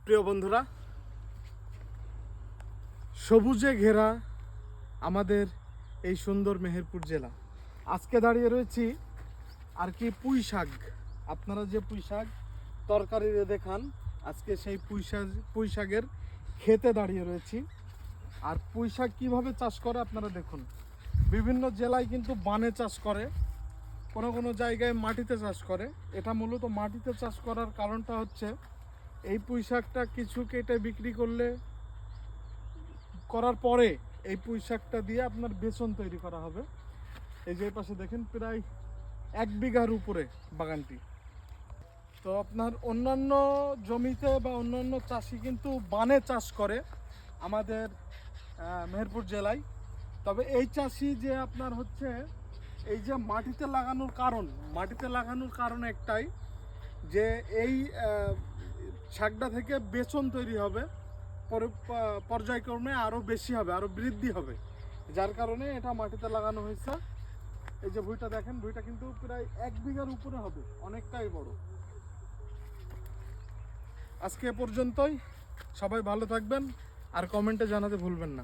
প্রিয় বন্ধুরা, সবুজে ঘেরা আমাদের এই সুন্দর মেহেরপুর জেলা। আজকে দাঁড়িয়ে রয়েছি আর কি পুঁই শাক। আপনারা যে পুঁই শাক তরকারিতে দেখান, আজকে সেই পুঁই শাকের খেতে দাঁড়িয়ে রয়েছি। আর পুঁই শাক কীভাবে চাষ করে আপনারা দেখুন। বিভিন্ন জেলায় কিন্তু বানে চাষ করে, কোনো কোনো জায়গায় মাটিতে চাষ করে। এটা মূলত মাটিতে চাষ করার কারণটা হচ্ছে এই পুঁই শাকটা কিছু কেটে বিক্রি করার পরে এই পুঁই শাকটা দিয়ে আপনার বেসন তৈরি করা হবে। এই যে পাশে দেখেন প্রায় 1 বিঘার উপরে বাগানটি। তো আপনার অন্যান্য জমিতে বা অন্যান্য চাষি কিন্তু বানে চাষ করে আমাদের মেহেরপুর জেলায়। তবে এই চাষি যে আপনার হচ্ছে এই যে মাটিতে লাগানোর কারণ একটাই, যে এই শাকটা থেকে বেসন তৈরি হবে, পর্যায়ক্রমে আরও বেশি হবে, আরও বৃদ্ধি হবে, যার কারণে এটা মাটিতে লাগানো হয়েছে। এই যে ভুঁইটা দেখেন, ভুঁইটা কিন্তু প্রায় 1 বিঘার উপরে হবে, অনেকটাই বড়। আজকে এ পর্যন্তই। সবাই ভালো থাকবেন আর কমেন্টে জানাতে ভুলবেন না।